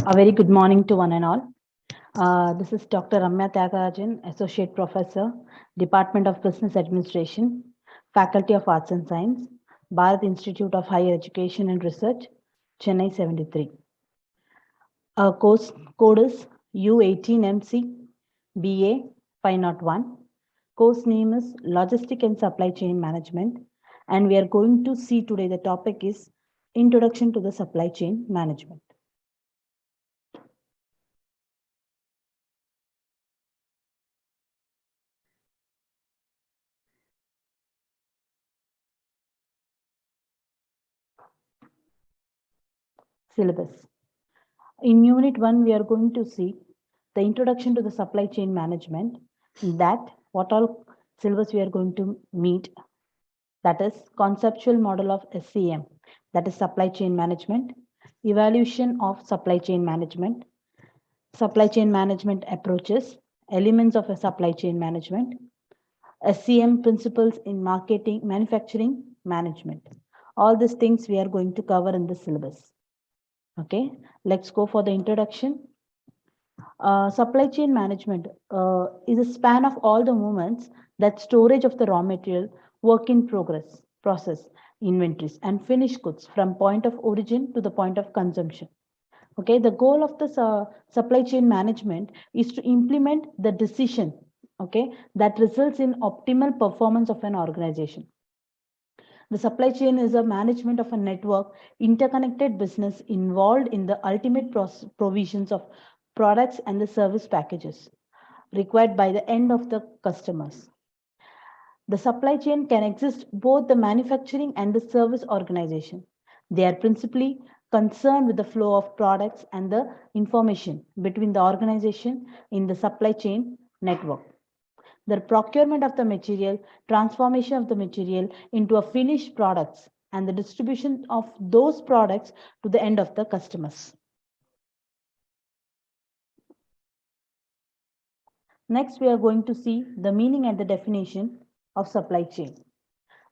A very good morning to one and all. This is Dr. Ramya Tyagarajan, Associate Professor, Department of Business Administration, Faculty of Arts and Science, Bharat Institute of Higher Education and Research, Chennai 73. Our course code is U18MC BA 501. Course name is Logistic and Supply Chain Management. And we are going to see today the topic is Introduction to the Supply Chain Management. Syllabus. In Unit 1, we are going to see the introduction to the supply chain management. That what all syllabus we are going to meet, that is conceptual model of SCM, that is supply chain management, evaluation of supply chain management approaches, elements of a supply chain management, SCM principles in marketing, manufacturing management. All these things we are going to cover in the syllabus. Okay, let's go for the introduction. Supply chain management is a span of all the movements that storage of the raw material, work in progress, process, inventories, and finished goods from point of origin to the point of consumption. Okay, the goal of the supply chain management is to implement the decision, okay, that results in optimal performance of an organization. The supply chain is a management of a network, interconnected business involved in the ultimate provisions of products and the service packages required by the end of the customers. The supply chain can exist both the manufacturing and the service organization. They are principally concerned with the flow of products and the information between the organization in the supply chain network. The procurement of the material, transformation of the material into a finished products, and the distribution of those products to the end of the customers. Next, we are going to see the meaning and the definition of supply chain.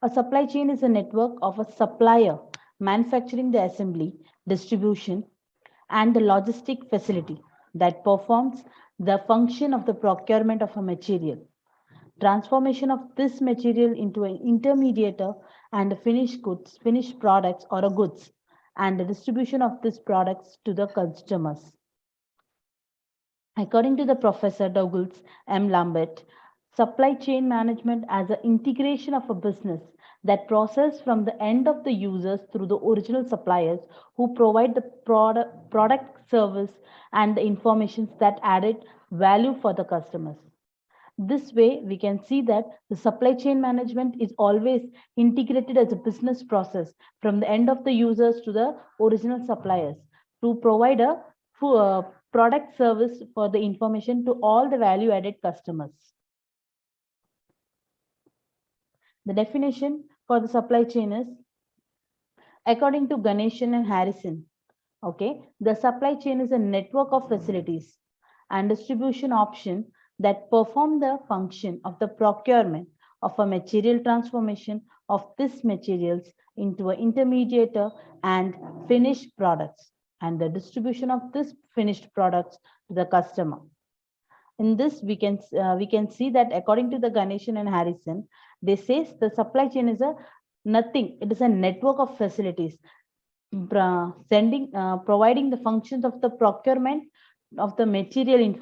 A supply chain is a network of a supplier manufacturing the assembly, distribution, and the logistic facility that performs the function of the procurement of a material, transformation of this material into an intermediator and a finished goods, finished products or a goods, and the distribution of these products to the customers. According to the Professor Douglas M. Lambert, supply chain management as an integration of a business that process from the end of the users through the original suppliers who provide the product service and the information that added value for the customers. This way, we can see that the supply chain management is always integrated as a business process from the end of the users to the original suppliers to provide a product service for the information to all the value added customers. The definition for the supply chain is, according to Ganeshan and Harrison, okay, the supply chain is a network of facilities and distribution option that perform the function of the procurement of a material transformation of these materials into an intermediator and finished products, and the distribution of this finished products to the customer. In this, we can see that according to the Ganeshan and Harrison, they say the supply chain is a nothing. It is a network of facilities providing the functions of the procurement of the material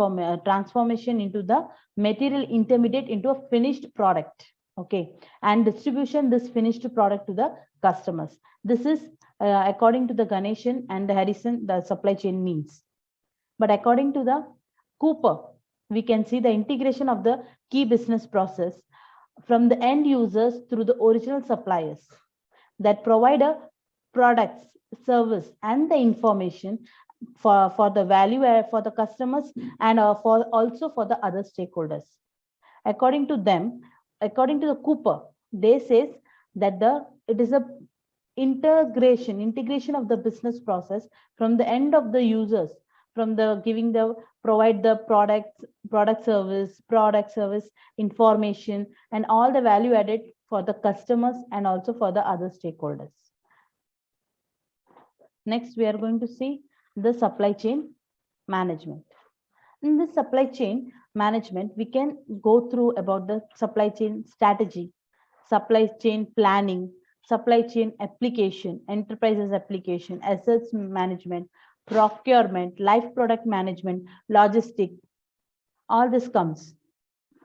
transformation into the material intermediate into a finished product, okay, and distribution this finished product to the customers. This is according to the Ganeshan and the Harrison, the supply chain means. But according to the Cooper, we can see the integration of the key business process from the end users through the original suppliers that provide a products, service, and the information for the value for the customers and for also for the other stakeholders. According to them, according to the Cooper, they says that it is a integration of the business process from the end of the users, from the provide the product service information and all the value added for the customers and also for the other stakeholders. Next, we are going to see the supply chain management. In this supply chain management, we can go through about the supply chain strategy, supply chain planning, supply chain application, enterprises application, assets management, procurement, life product management, logistic. All this comes.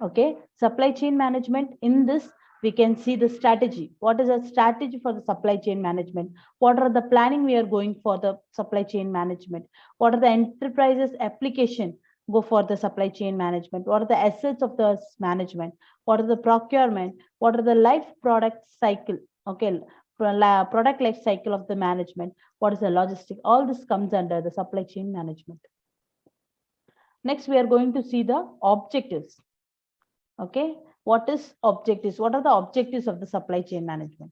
Okay, supply chain management. In this, we can see the strategy. What is a strategy for the supply chain management? What are the planning we are going for the supply chain management? What are the enterprises application go for the supply chain management? What are the assets of the management? What are the procurement? What are the life product cycle? Okay, product life cycle of the management. What is the logistic? All this comes under the supply chain management. Next, we are going to see the objectives. Okay, what is objectives? What are the objectives of the supply chain management?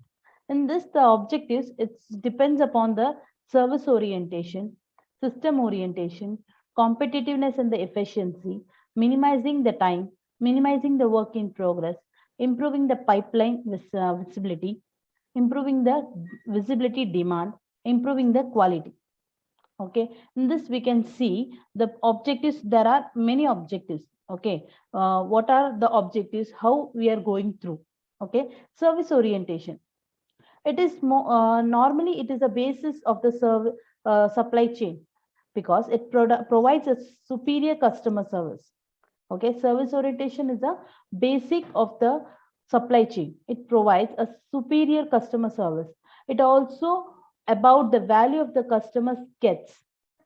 In this, the objectives, it depends upon the service orientation, system orientation, competitiveness and the efficiency, minimizing the time, minimizing the work in progress, improving the pipeline visibility, improving the visibility demand, improving the quality. Okay, in this we can see the objectives. There are many objectives. Okay, what are the objectives? How we are going through? Okay, service orientation. It is more normally it is a basis of the supply chain because it provides a superior customer service. Okay, service orientation is a basic of the supply chain. It provides a superior customer service. It also about the value of the customer gets.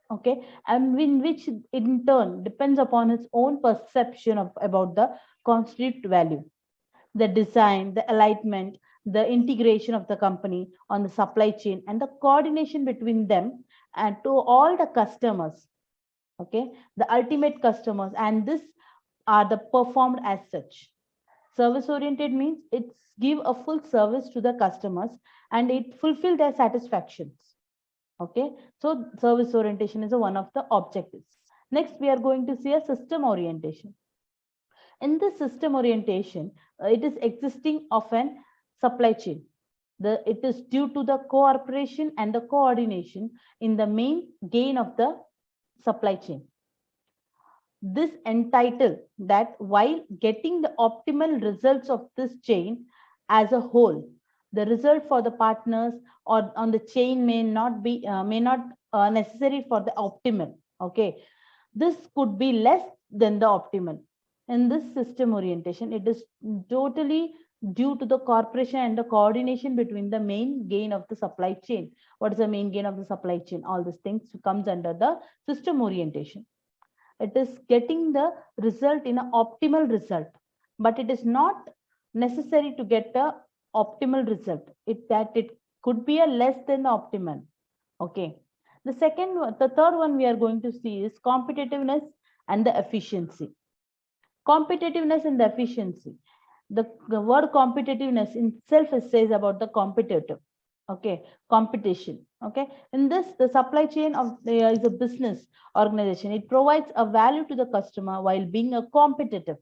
Okay, and in which in turn depends upon its own perception of about the constitute value, the design, the alignment, the integration of the company on the supply chain and the coordination between them and to all the customers. Okay, the ultimate customers, and this are the performed as such. Service oriented means it's give a full service to the customers and it fulfill their satisfactions. Okay, so service orientation is one of the objectives. Next, we are going to see a system orientation. In this system orientation, it is existing of an supply chain. It is due to the cooperation and the coordination in the main gain of the supply chain. This entitled that while getting the optimal results of this chain as a whole, the result for the partners or on the chain may not be necessary for the optimal. Okay, this could be less than the optimal. In this system orientation, it is totally due to the cooperation and the coordination between the main gain of the supply chain. What is the main gain of the supply chain? All these things comes under the system orientation. It is getting the result in an optimal result, but it is not necessary to get the optimal result. It could be a less than the optimal. Okay. The third one we are going to see is competitiveness and the efficiency. Competitiveness and the efficiency. The word competitiveness in itself says about the competitive. Okay, competition. Okay, in this, the supply chain of is a business organization. It provides a value to the customer while being a competitive.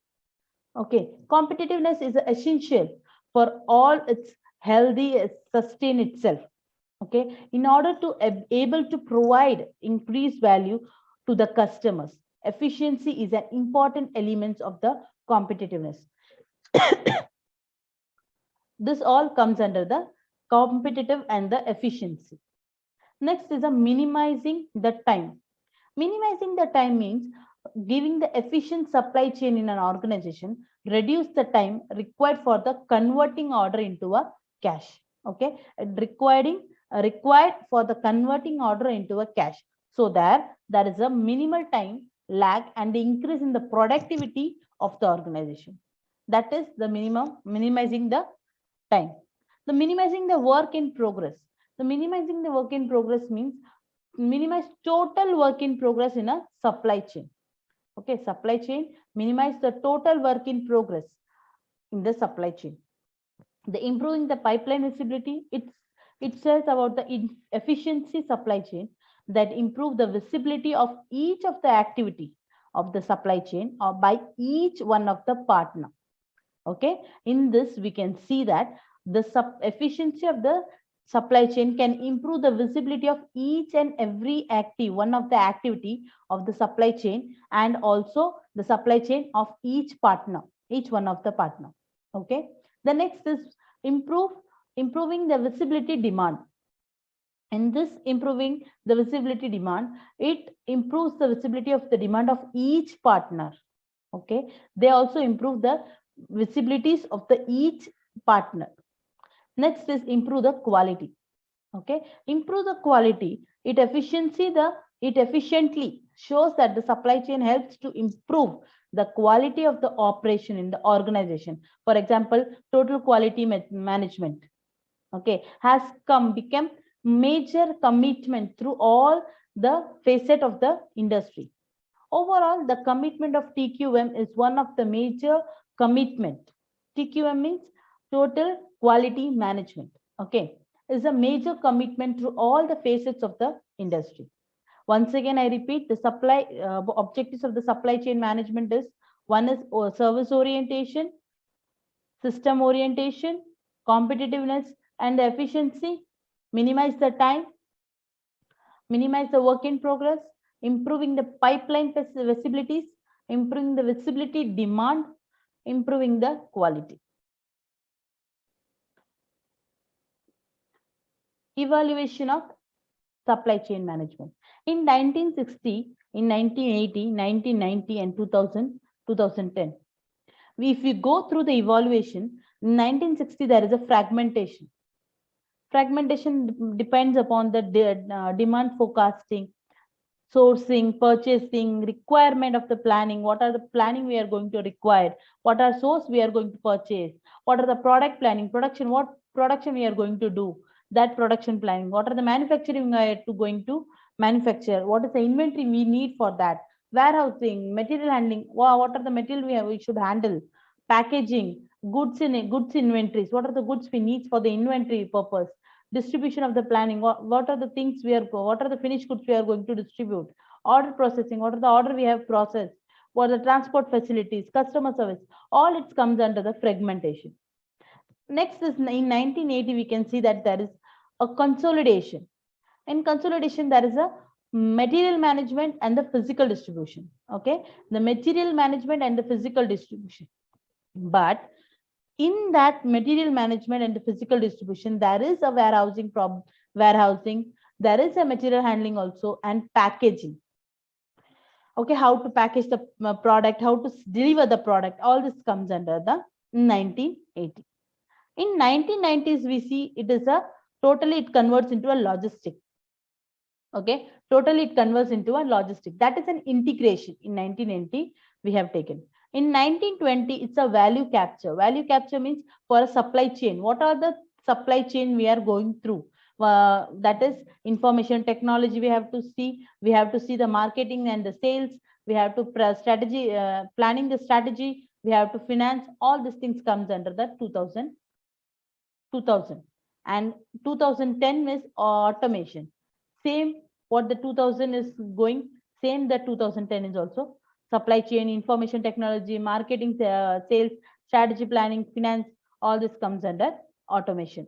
Okay, competitiveness is essential for all its healthy sustain itself. Okay, in order to able to provide increased value to the customers, efficiency is an important element of the competitiveness. This all comes under the competitive and the efficiency. Next is a minimizing the time. Minimizing the time means giving the efficient supply chain in an organization, reduce the time required for the converting order into a cash. Okay, required for the converting order into a cash. So there is a minimal time lag and the increase in the productivity of the organization. That is the minimizing the time. The minimizing the work in progress. The minimizing the work in progress means minimize total work in progress in a supply chain. Okay, supply chain, minimize the total work in progress in the supply chain. The improving the pipeline visibility, it says about the efficiency supply chain that improve the visibility of each of the activity of the supply chain or by each one of the partner. Okay, in this we can see that the efficiency of the supply chain can improve the visibility of each and every one of the activity of the supply chain, and also the supply chain of each partner, each one of the partner. Okay. The next is improving the visibility demand. In this improving the visibility demand, it improves the visibility of the demand of each partner. Okay. They also improve the visibilities of the each partner. Next is improve the quality. Okay. Improve the quality. It efficiently shows that the supply chain helps to improve the quality of the operation in the organization. For example, total quality management, okay, has become major commitment through all the facet of the industry. Overall, the commitment of TQM is one of the major commitment. TQM means total quality management. Okay, is a major commitment through all the facets of the industry. Once again, I repeat, the objectives of the supply chain management is: one is service orientation, system orientation, competitiveness and efficiency, minimize the time, minimize the work in progress, improving the pipeline visibilities, improving the visibility demand, improving the quality. Evaluation of supply chain management. In 1960, in 1980, 1990, and 2000, 2010. If we go through the evaluation, in 1960, there is a fragmentation. Fragmentation depends upon the demand forecasting, sourcing, purchasing, requirement of the planning. What are the planning we are going to require? What are source we are going to purchase? What are the product planning, production, what production we are going to do? That production planning. What are the manufacturing we are going to manufacture? What is the inventory we need for that? Warehousing, material handling. What are the material we should handle? Packaging, goods inventories. What are the goods we need for the inventory purpose? Distribution of the planning. What are the things what are the finished goods we are going to distribute? Order processing. What are the order we have processed? What are the transport facilities, customer service? All it comes under the fragmentation. Next is in 1980, we can see that there is a consolidation. In consolidation, there is a material management and the physical distribution. Okay, the material management and the physical distribution. But in that material management and the physical distribution, there is a warehousing, there is a material handling also, and packaging. Okay, how to package the product, how to deliver the product, all this comes under the 1980. In 1990s, we see it is it converts into a logistic. Okay, totally it converts into a logistic. That is an integration. In 1990, we have taken. In 1920, it's a value capture. Value capture means for a supply chain. What are the supply chain we are going through? That is information technology. We have to see. We have to see the marketing and the sales. We have to planning the strategy. We have to finance. All these things comes under the 2000. And 2010 is automation. Same what the 2000 is going. Same that 2010 is also. Supply chain, information technology, marketing, sales, strategy planning, finance, all this comes under automation.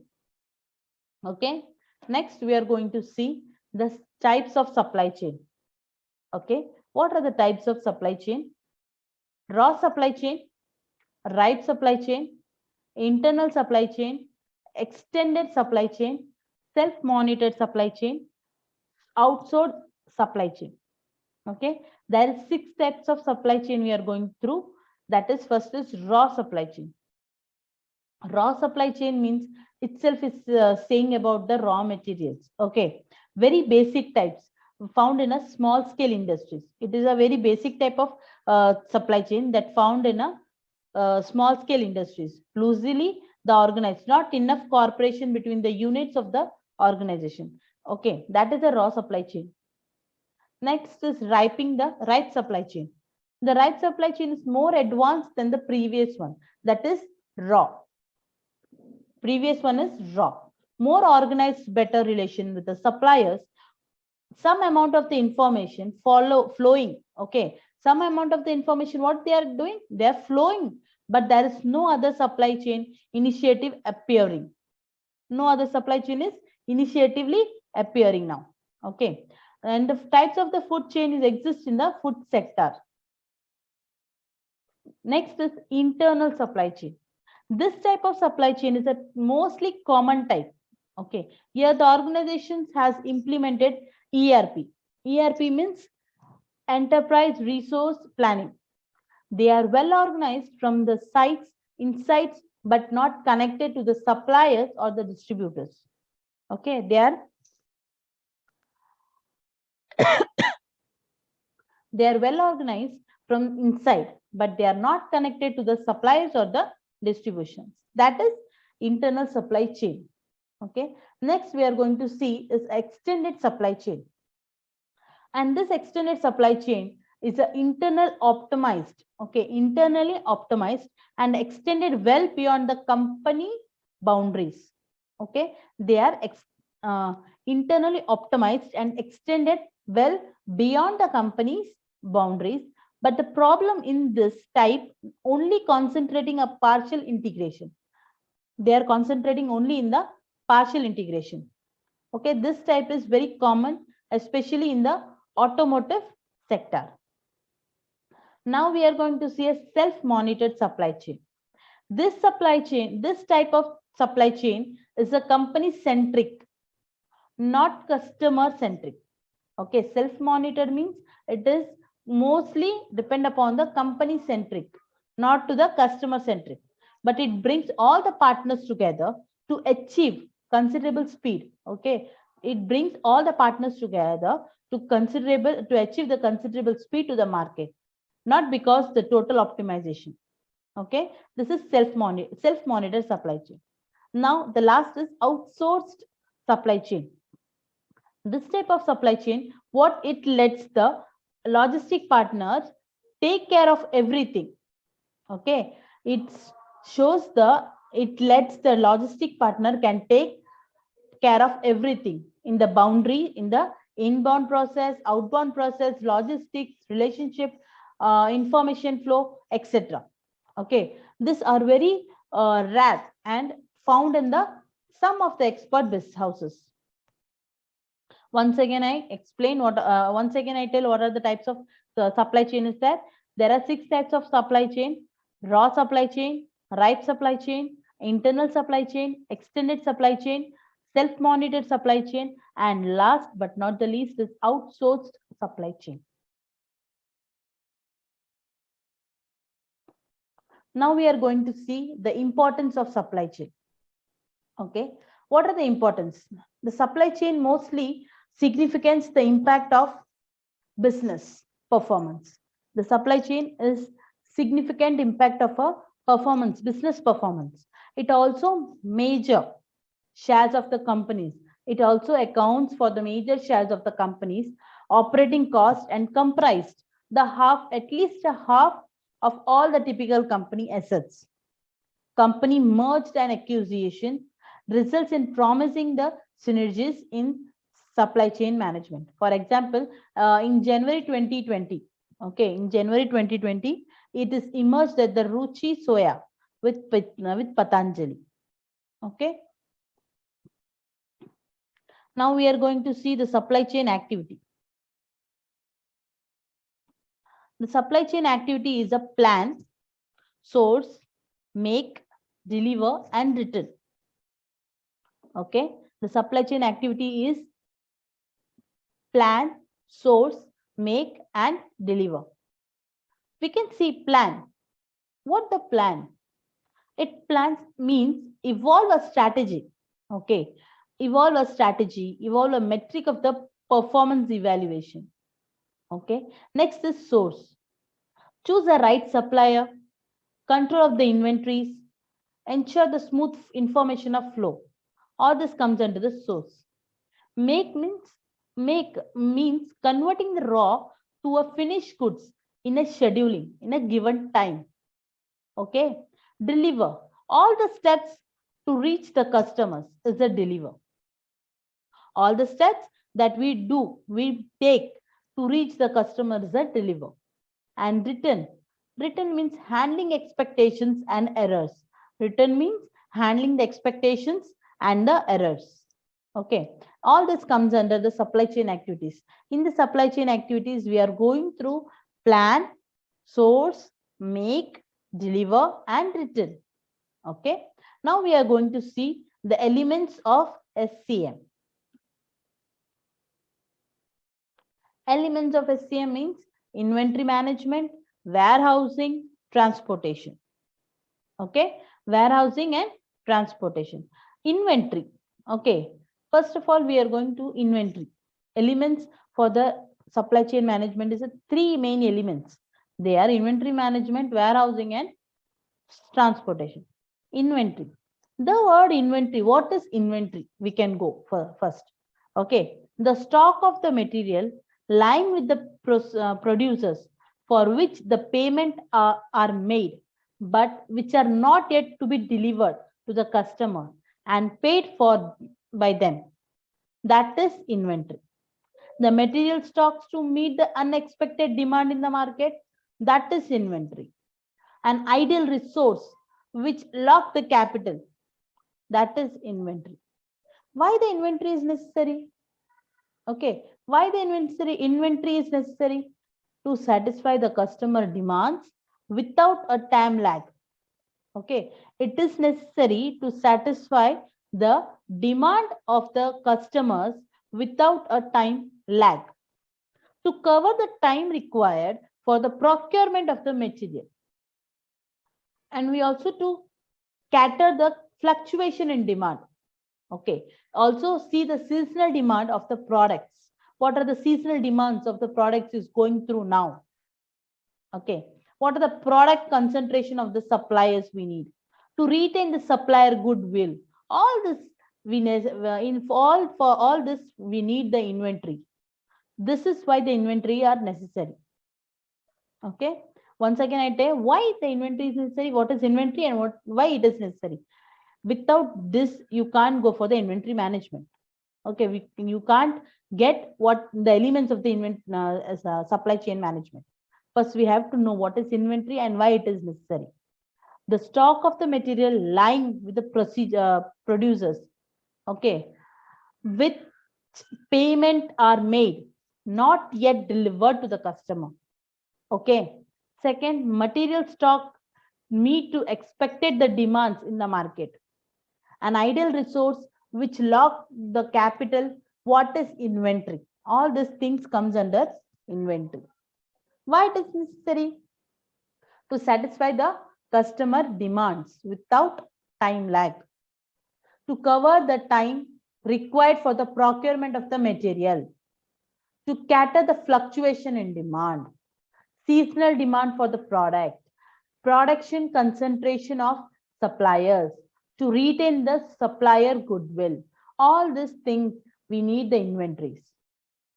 Okay. Next, we are going to see the types of supply chain. Okay. What are the types of supply chain? Raw supply chain, right supply chain, internal supply chain, extended supply chain, self-monitored supply chain, outsourced supply chain. Okay, there are 6 steps of supply chain we are going through. That is, first is raw supply chain. Raw supply chain means itself is saying about the raw materials. Okay, very basic types found in a small scale industries. It is a very basic type of supply chain that found in a small scale industries. Loosely the organized, not enough cooperation between the units of the organization. Okay, that is a raw supply chain. Next is the right supply chain. The right supply chain is more advanced than the previous one. That is raw. Previous one is raw. More organized, better relation with the suppliers. Some amount of the information flowing. Okay, some amount of the information, what they are doing? They are flowing, but there is no other supply chain initiative appearing. No other supply chain is initiatively appearing now. Okay, and the types of the food chain is exist in the food sector. Next is internal supply chain. This type of supply chain is a mostly common type. Okay, here the organizations has implemented ERP. ERP means enterprise resource planning. They are well organized from the sites, insights, but not connected to the suppliers or the distributors. Okay, they are well organized from inside, but they are not connected to the suppliers or the distributions. That is internal supply chain. Okay, next we are going to see is extended supply chain. And this extended supply chain is an internal optimized, okay, internally optimized and extended well beyond the company boundaries. Okay, they are internally optimized and extended well beyond the company's boundaries. But the problem in this type only concentrating a partial integration. They are concentrating only in the partial integration. Okay, this type is very common, especially in the automotive sector. Now we are going to see a self-monitored supply chain. This type of supply chain is a company-centric, not customer-centric. Okay, self-monitored means it is mostly depend upon the company-centric, not to the customer-centric. But it brings all the partners together to achieve considerable speed. Okay, it brings all the partners together to achieve the considerable speed to the market, not because the total optimization. Okay, this is self-monitored supply chain. Now the last is outsourced supply chain. This type of supply chain, what it lets the logistic partners take care of everything. Okay, it lets the logistic partner can take care of everything in the boundary, in the inbound process, outbound process, logistics, relationship, information flow, etc. Okay, these are very rare and found in the some of the expert business houses. Once again, I explain what. Once again, I tell what are the types of supply chain is that there are 6 types of supply chain: raw supply chain, ripe supply chain, internal supply chain, extended supply chain, self-monitored supply chain, and last but not the least is outsourced supply chain. Now we are going to see the importance of supply chain. Okay, what are the importance? The supply chain mostly significates the impact of business performance. The supply chain is significant impact of a performance, business performance. It also major shares of the companies. It also accounts for the major shares of the companies operating cost and comprised the at least a half of all the typical company assets. Company merged and acquisition results in promising the synergies in supply chain management. For example, in January 2020, okay, in January 2020, it is emerged that the Ruchi Soya with Patanjali. Okay. Now we are going to see the supply chain activity. The supply chain activity is a plan, source, make, deliver, and return. Okay, the supply chain activity is plan, source, make, and deliver. We can see plan. What the plan? It plans means evolve a strategy. Okay, evolve a strategy, evolve a metric of the performance evaluation. Okay, next is source. Choose the right supplier, control of the inventories, ensure the smooth information of flow. All this comes under the source. Make means converting the raw to a finished goods in a scheduling, in a given time. Okay, deliver. All the steps to reach the customers is a deliver. All the steps that we take to reach the customer is a deliver. And return. Return means handling expectations and errors. Return means handling the expectations and the errors. Okay, all this comes under the supply chain activities. In the supply chain activities, we are going through plan, source, make, deliver, and return. Okay, now we are going to see the elements of SCM. Elements of SCM means inventory management, warehousing, transportation. Okay, warehousing and transportation. Inventory. Okay, first of all, we are going to inventory. Elements for the supply chain management is three main elements. They are inventory management, warehousing, and transportation. Inventory. The word inventory, what is inventory? We can go for first. Okay, the stock of the material lying with the producers for which the payment are made, but which are not yet to be delivered to the customer and paid for by them. That is inventory. The material stocks to meet the unexpected demand in the market. That is inventory. An ideal resource which lock the capital. That is inventory. Why the inventory is necessary? Okay, why the inventory is necessary? To satisfy the customer demands without a time lag. Okay, it is necessary to satisfy the demand of the customers without a time lag, to cover the time required for the procurement of the material. And we also to cater the fluctuation in demand. Okay, also see the seasonal demand of the products. What are the seasonal demands of the products is going through now? Okay, what are the product concentration of the suppliers we need to retain the supplier goodwill? All this we for all this we need the inventory. This is why the inventory are necessary. Okay, once again I tell why the inventory is necessary, what is inventory, and why it is necessary. Without this, you can't go for the inventory management. Okay, you can't get what the elements of the supply chain management. First, we have to know what is inventory and why it is necessary. The stock of the material lying with the producers, okay, with payment are made, not yet delivered to the customer. Okay. Second, material stock meet to expected the demands in the market. An ideal resource which lock the capital. What is inventory? All these things comes under inventory. Why it is necessary? To satisfy the customer demands without time lag, to cover the time required for the procurement of the material, to cater the fluctuation in demand, seasonal demand for the product, production concentration of suppliers, to retain the supplier goodwill. All these things we need the inventories.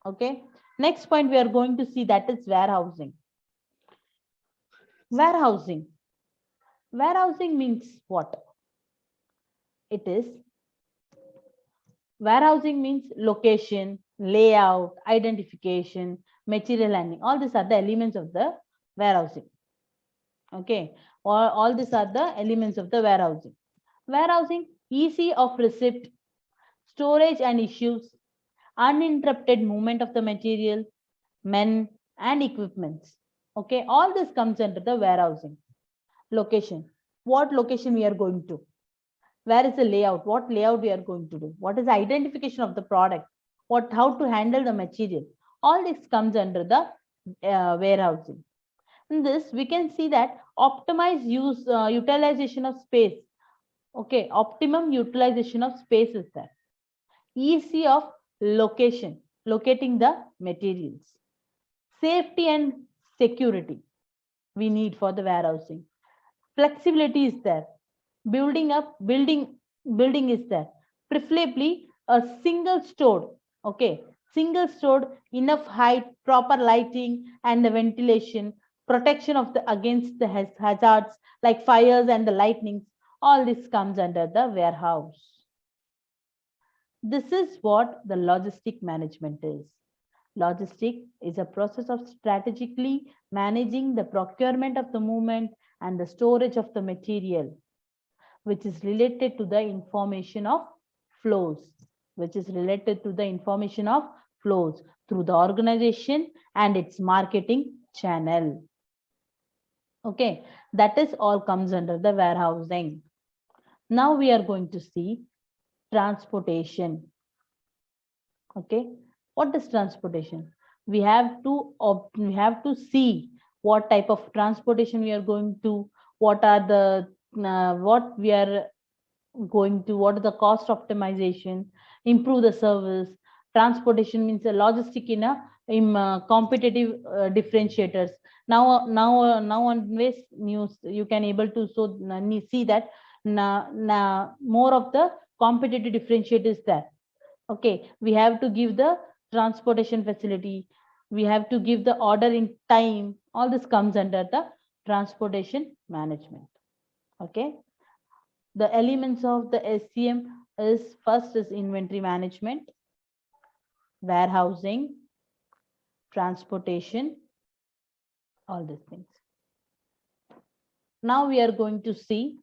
Okay. Next point we are going to see, that is warehousing. Warehousing. Warehousing means what? It is warehousing means location, layout, identification, material handling. All these are the elements of the warehousing. Okay, all these are the elements of the warehousing. Warehousing, easy of receipt, storage and issues, uninterrupted movement of the material, men and equipments. Okay, all this comes under the warehousing. Location, what location we are going to? Where is the layout? What layout we are going to do? What is the identification of the product? How to handle the material? All this comes under the warehousing. In this, we can see that optimize utilization of space. Okay, optimum utilization of space is there. Easy of location, locating the materials. Safety and security we need for the warehousing. Flexibility is there. Building is there. Preferably a single stored. Okay, single stored, enough height, proper lighting and the ventilation, protection of the against the hazards like fires and the lightnings. All this comes under the warehouse. This is what the logistic management is. Logistic is a process of strategically managing the procurement of the movement and the storage of the material, which is related to the information of flows. which is related to the information of flows through the organization and its marketing channel. Okay, that is all comes under the warehousing. Now we are going to see transportation. Okay, what is transportation? We have to see what type of transportation we are going to, what are the what we are going to, what is the cost optimization, improve the service. Transportation means a logistic in competitive differentiators. Now on this news you can able to see that now more of the competitive differentiators there. Okay, we have to give the transportation facility, we have to give the order in time. All this comes under the transportation management. Okay, the elements of the SCM is first is inventory management, warehousing, transportation, all these things. Now we are going to see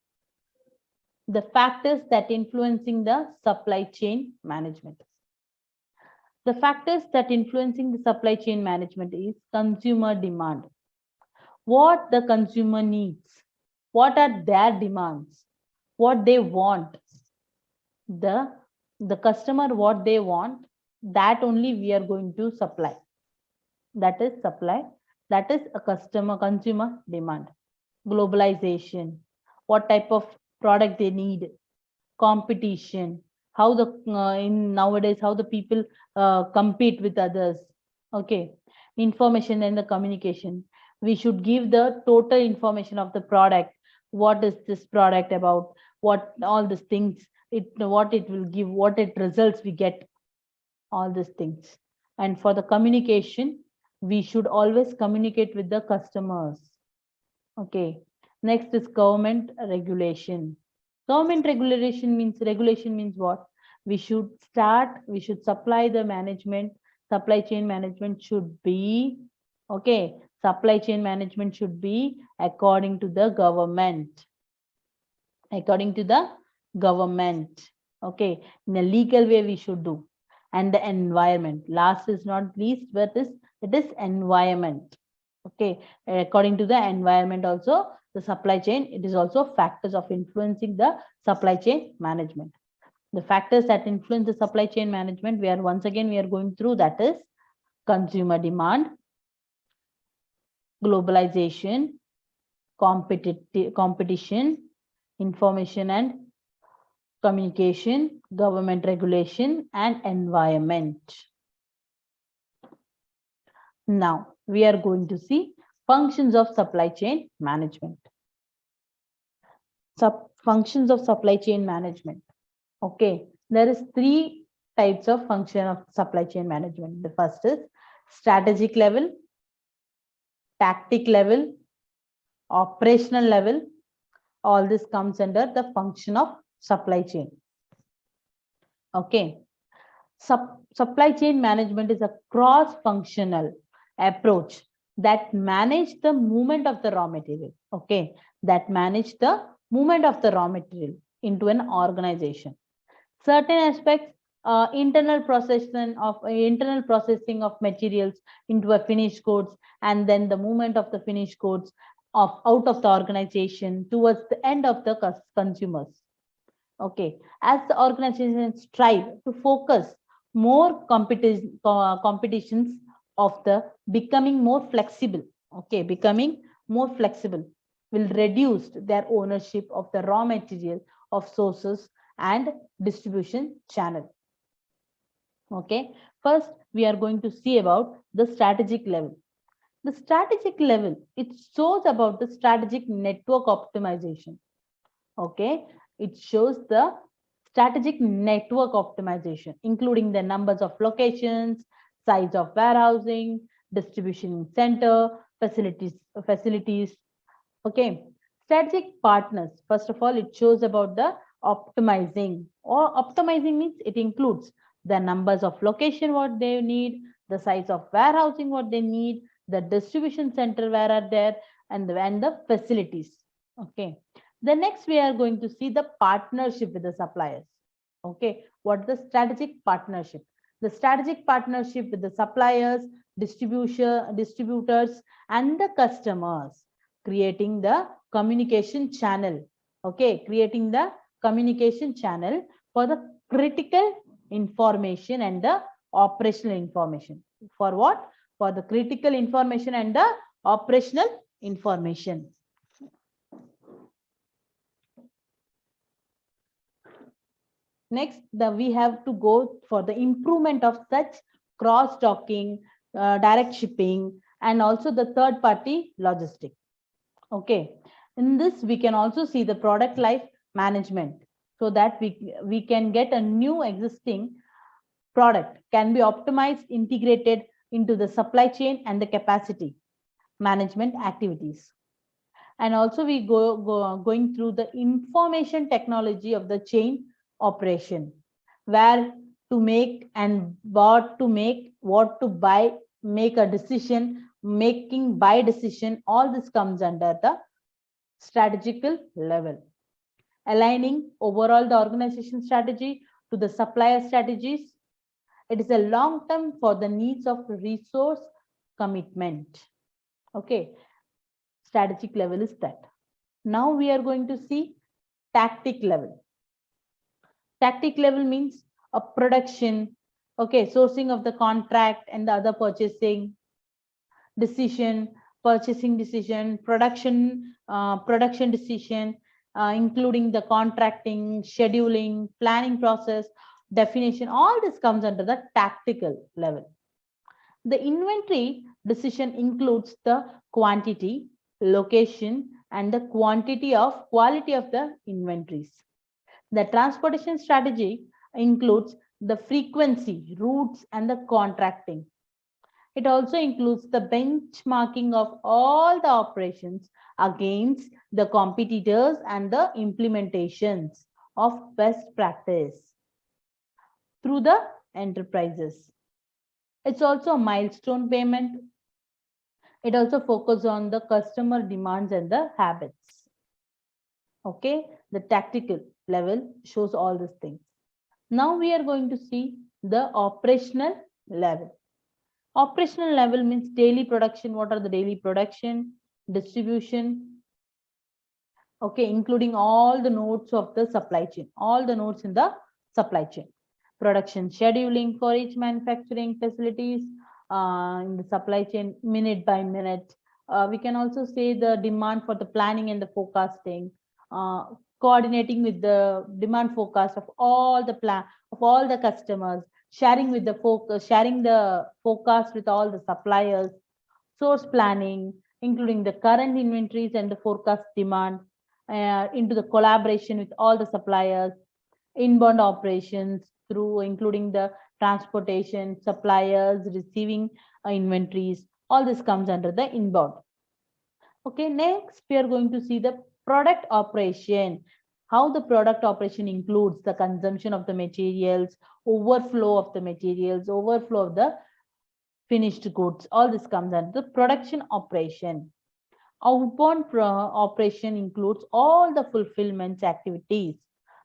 the factors that influencing the supply chain management. The factors that influencing the supply chain management is consumer demand. What the consumer needs, what are their demands, what they want. The customer what they want, that only we are going to supply. That is supply, that is a consumer demand. Globalization, what type of product they need. Competition, how the in nowadays how the people compete with others. Okay, information and the communication, we should give the total information of the product. What is this product about, what all these things, what it will give, what it results we get, all these things. And for the communication, we should always communicate with the customers. Okay, next is government regulation. Government regulation means what? We should supply the management, supply chain management should be, okay, supply chain management should be according to the government. According to the government. Okay, in a legal way we should do. And the environment, last is not least, but it is environment. Okay, according to the environment also, the supply chain, it is also factors of influencing the supply chain management. The factors that influence the supply chain management, we are once again we are going through, that is consumer demand, globalization, competition, information and communication, government regulation, and environment. Now we are going to see functions of supply chain management. Functions of supply chain management. Okay, there is 3 types of function of supply chain management. The first is strategic level, tactic level, operational level. All this comes under the function of supply chain. Okay, supply chain management is a cross-functional approach that manage the movement of the raw material. Okay, that manage the movement of the raw material into an organization. Certain aspects, internal processing of materials into a finished goods, and then the movement of the finished goods out of the organization towards the end of the consumers. Okay, as the organizations strive to focus more competitions of the becoming more flexible. Okay, becoming more flexible will reduce their ownership of the raw material of sources and distribution channel. Okay, first we are going to see about the strategic level. The strategic level, it shows about the strategic network optimization. Okay, it shows the strategic network optimization, including the numbers of locations, size of warehousing, distribution center, facilities. Okay, strategic partners, first of all, it shows about the optimizing, or optimizing means it includes the numbers of location what they need, the size of warehousing what they need, the distribution center where are there, and the facilities. Okay, the next we are going to see the partnership with the suppliers. Okay, what the strategic partnership? The strategic partnership with the suppliers, distributors, and the customers, creating the communication channel. Okay, creating the communication channel for the critical information and the operational information. For what? For the critical information and the operational information. Next, we have to go for the improvement of such cross-docking, direct shipping, and also the third-party logistic. Okay, in this we can also see the product life management, so that we can get a new existing product can be optimized, integrated into the supply chain and the capacity management activities. And also we going through the information technology of the chain operation, where to make and what to make, what to buy, make a decision, making buy decision, all this comes under the strategical level. Aligning overall the organization strategy to the supplier strategies. It is a long term for the needs of resource commitment. Okay, strategic level is that. Now we are going to see tactic level. Tactic level means a production, okay, sourcing of the contract and the other purchasing decision, purchasing decision, production decision, including the contracting, scheduling, planning process, definition, all this comes under the tactical level. The inventory decision includes the quantity, location, and the quality of the inventories. The transportation strategy includes the frequency, routes, and the contracting. It also includes the benchmarking of all the operations against the competitors and the implementations of best practice through the enterprises. It's also a milestone payment. It also focuses on the customer demands and the habits. Okay, the tactical level shows all these things. Now we are going to see the operational level. Operational level means daily production. What are the daily production, distribution? Okay, including all the nodes of the supply chain, all the nodes in the supply chain. Production scheduling for each manufacturing facilities, in the supply chain, minute by minute. We can also say the demand for the planning and the forecasting, coordinating with the demand forecast of all the customers, sharing the forecast with all the suppliers, source planning, including the current inventories and the forecast demand, into the collaboration with all the suppliers, inbound operations through including the transportation, suppliers, receiving inventories, all this comes under the inbound. Okay, next we are going to see the product operation. How the product operation includes the consumption of the materials, overflow of the materials, overflow of the finished goods. All this comes under the production operation. Outbound operation includes all the fulfillment activities,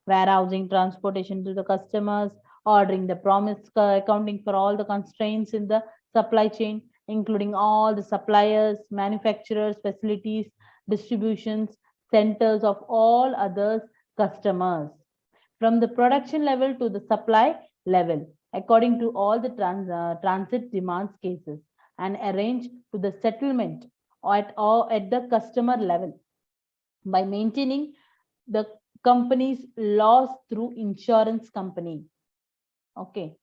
warehousing, transportation to the customers, ordering the promise, accounting for all the constraints in the supply chain, including all the suppliers, manufacturers, facilities, distributions, centers of all others customers. From the production level to the supply level, according to all the transit demands cases, and arrange to the settlement at the customer level by maintaining the company's loss through insurance company. Okay,